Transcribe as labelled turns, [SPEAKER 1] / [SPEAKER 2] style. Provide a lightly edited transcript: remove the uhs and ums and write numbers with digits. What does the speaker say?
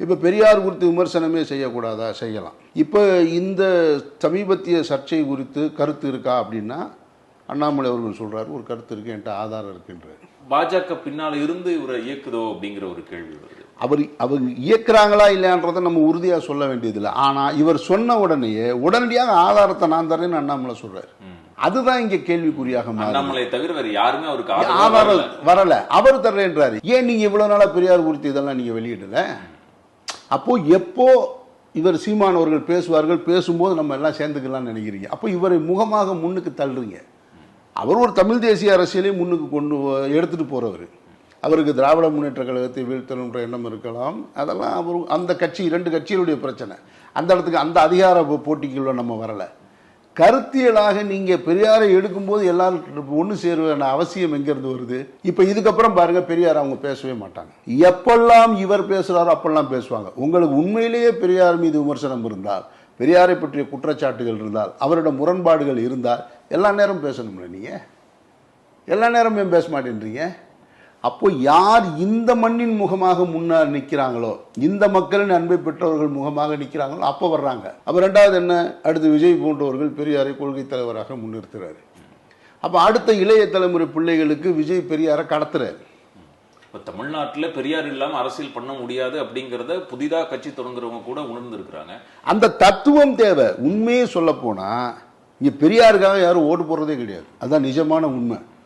[SPEAKER 1] இப்போ பெரியார் குறித்து விமர்சனமே செய்யக்கூடாதா? செய்யலாம். இப்போ இந்த சமீபத்திய சர்ச்சை குறித்து கருத்து இருக்கா அப்படின்னா அண்ணாமலை அவர்கள் சொல்றாரு, ஒரு கருத்து இருக்கு, என்கிட்ட ஆதாரம் இருக்குன்றாரு.
[SPEAKER 2] பாஜக பின்னால இருந்து இவரை இயக்குதோ அப்படிங்கிற ஒரு கேள்வி வருது.
[SPEAKER 1] அவங்க இயக்குறாங்களா இல்லையான்றதை நம்ம உறுதியாக சொல்ல வேண்டியதில்லை. ஆனால் இவர் சொன்ன உடனடியாக ஆதாரத்தை நான் தரேன்னு அண்ணாமலை சொல்றாரு. அதுதான் இங்க கேள்விக்குறியாக
[SPEAKER 2] அண்ணாமலை தவிர வேற யாருமே அவருக்கு
[SPEAKER 1] ஆதாரம் வரல. அவர் தர்றேன்றாரு. ஏன் நீங்க இவ்வளவு நாளா பெரியார் குறித்து இதெல்லாம் நீங்க வெளியிடல? அப்போ எப்போ இவர் சீமான் அவர்கள் பேசுவார்கள், பேசும்போது நம்ம எல்லாம் சேர்ந்துக்கலாம்னு நினைக்கிறீங்க. அப்போ இவரை முகமாக முன்னுக்கு தள்ளுறீங்க. அவர் ஒரு தமிழ் தேசிய அரசியலை முன்னுக்கு கொண்டு எடுத்துட்டு போறவர். அவருக்கு திராவிட முன்னேற்ற கழகத்தை வீழ்த்தணுன்ற எண்ணம் இருக்கலாம். அதெல்லாம் அவர் அந்த கட்சி, 2 கட்சிகளுடைய பிரச்சனை. அந்த இடத்துக்கு அந்த அதிகார போட்டிக்குள்ள நம்ம வரல. கருத்தியலாக நீங்க பெரியாரை எடுக்கும்போது எல்லாரும் ஒன்று சேருவ அவசியம் எங்கிருந்து வருது? இப்ப இதுக்கப்புறம் பாருங்க, பெரியார் அவங்க பேசவே மாட்டாங்க. எப்பெல்லாம் இவர் பேசுறாரோ அப்பெல்லாம் பேசுவாங்க. உங்களுக்கு உண்மையிலேயே பெரியார் மீது விமர்சனம் இருந்தால், பெரியாரை பற்றிய குற்றச்சாட்டுகள் இருந்தால், அவரோட முரண்பாடுகள் இருந்தால் எல்லா நேரம் பேசணும்ல. நீங்க எல்லா நேரமும் பேச மாட்டேன்றீங்க. அப்போ யார் இந்த மண்ணின் முகமாக முன்னாடி நிற்கிறாங்களோ, இந்த மக்களின் அன்பை பெற்றவர்கள் முகமாக நிற்கிறாங்களோ அப்போ வர்றாங்க. அப்போ ரெண்டாவது என்ன, அடுத்து விஜய் போன்றவர்கள் பெரியாரை கொள்கை தலைவராக முன்னிறுத்துறாரு. அப்போ அடுத்த இளைய தலைமுறை பிள்ளைகளுக்கு விஜய் பெரியாரை கடத்துறாரு.
[SPEAKER 2] இப்போ தமிழ்நாட்டில் பெரியார் இல்லாமல் அரசியல் பண்ண முடியாது அப்படிங்கிறத புதிதாக கட்சி தொடங்குறவங்க கூட உணர்ந்து இருக்கிறாங்க.
[SPEAKER 1] அந்த தத்துவம் தேவை. உண்மையே சொல்ல போனா இங்க பெரியாருக்காக யாரும் ஓட்டு போடுறதே கிடையாது. அதுதான் நிஜமான உண்மை.